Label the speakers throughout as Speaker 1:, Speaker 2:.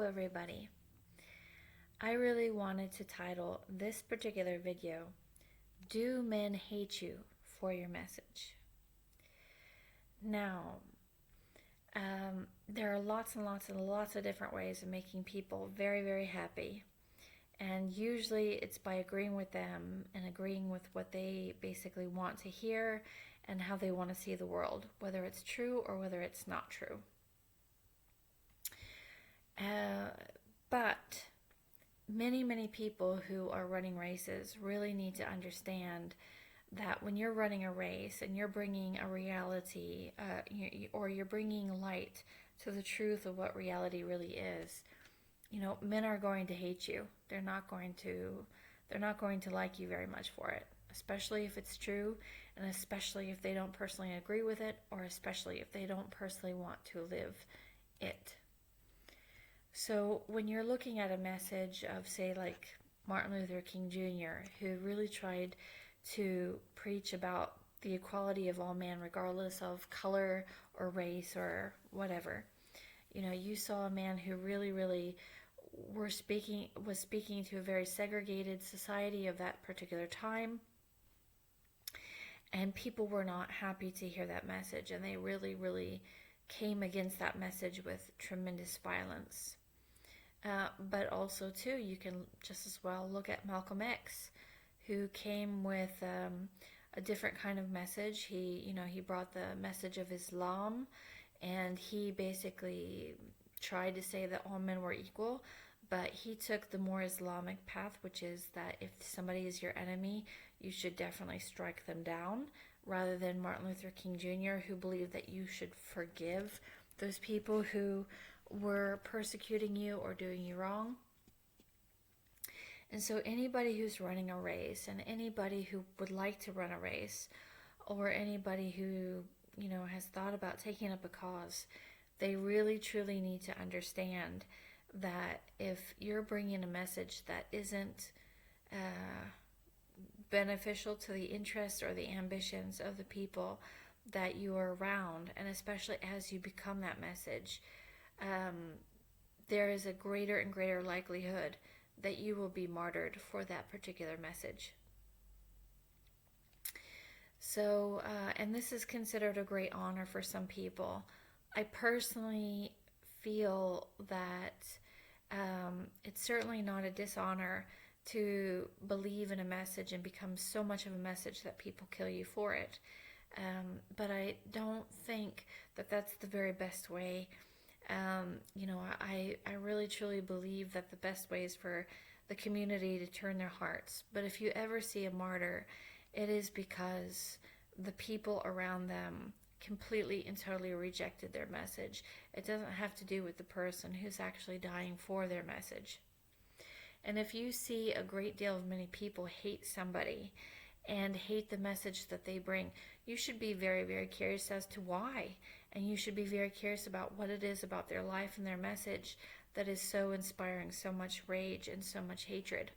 Speaker 1: Hello everybody. I really wanted to title this particular video, Do Men Hate You for Your Message? Now, there are lots and lots and lots of different ways of making people very, very happy. And usually it's by agreeing with them and agreeing with what they basically want to hear and how they want to see the world, whether it's true or whether it's not true. But many, many people who are running races really need to understand that when you're running a race and you're bringing a reality or you're bringing light to the truth of what reality really is, men are going to hate you. They're not going to like you very much for it, especially if it's true, and especially if they don't personally agree with it, or especially if they don't personally want to live it. So when you're looking at a message of, say, like Martin Luther King Jr., who really tried to preach about the equality of all men, regardless of color or race or whatever, you saw a man who really, really was speaking to a very segregated society of that particular time, and people were not happy to hear that message, and they really, really came against that message with tremendous violence. But also, too, you can just as well look at Malcolm X, who came with a different kind of message. He brought the message of Islam, and he basically tried to say that all men were equal, but he took the more Islamic path, which is that if somebody is your enemy, you should definitely strike them down, rather than Martin Luther King Jr., who believed that you should forgive those people who were persecuting you or doing you wrong. And so anybody who's running a race, and anybody who would like to run a race, or anybody who has thought about taking up a cause, they really truly need to understand that if you're bringing a message that isn't beneficial to the interests or the ambitions of the people that you are around, and especially as you become that message, there is a greater and greater likelihood that you will be martyred for that particular message. So, and this is considered a great honor for some people. I personally feel that it's certainly not a dishonor to believe in a message and become so much of a message that people kill you for it. But I don't think that that's the very best way. I really truly believe that the best way is for the community to turn their hearts. But if you ever see a martyr, it is because the people around them completely and totally rejected their message. It doesn't have to do with the person who's actually dying for their message. And if you see a great deal of many people hate somebody and hate the message that they bring, you should be very, very curious as to why. And you should be very curious about what it is about their life and their message that is so inspiring so much rage and so much hatred.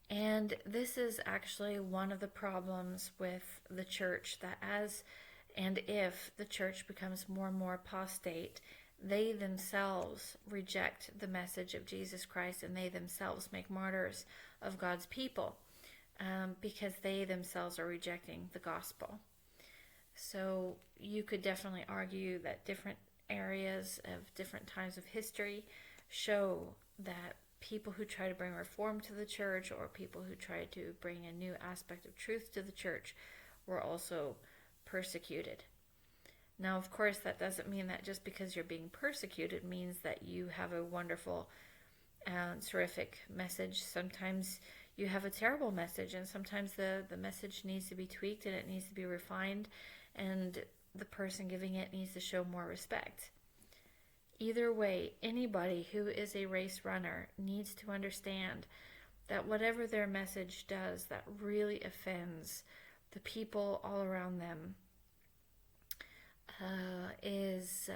Speaker 1: And this is actually one of the problems with the church, that as and if the church becomes more and more apostate, they themselves reject the message of Jesus Christ, and they themselves make martyrs of God's people, because they themselves are rejecting the gospel. So you could definitely argue that different areas of different times of history show that people who try to bring reform to the church, or people who try to bring a new aspect of truth to the church, were also persecuted. Now, of course, that doesn't mean that just because you're being persecuted means that you have a wonderful and terrific message. Sometimes you have a terrible message, and sometimes the message needs to be tweaked and it needs to be refined, and the person giving it needs to show more respect. Either way, anybody who is a race runner needs to understand that whatever their message does that really offends the people all around them is,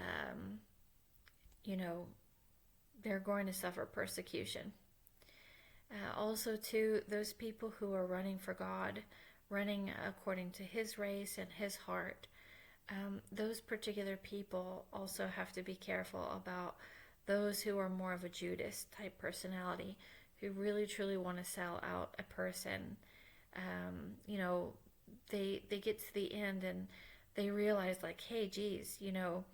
Speaker 1: they're going to suffer persecution. Also, too, those people who are running for God, running according to His race and His heart, those particular people also have to be careful about those who are more of a Judas type personality, who really truly want to sell out a person, you know, they get to the end and they realize, like, hey, geez, you know,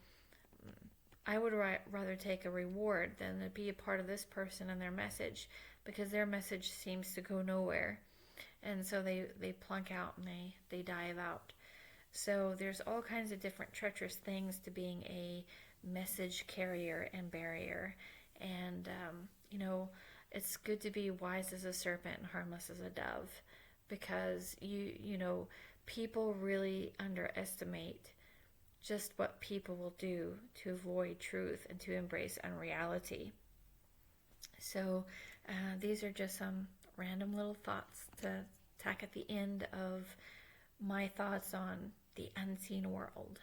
Speaker 1: I would rather take a reward than to be a part of this person and their message, because their message seems to go nowhere. And so they plunk out and they dive out. So there's all kinds of different treacherous things to being a message carrier and barrier. And, you know, it's good to be wise as a serpent and harmless as a dove, because you know, people really underestimate just what people will do to avoid truth and to embrace unreality. So these are just some random little thoughts to tack at the end of my thoughts on the unseen world.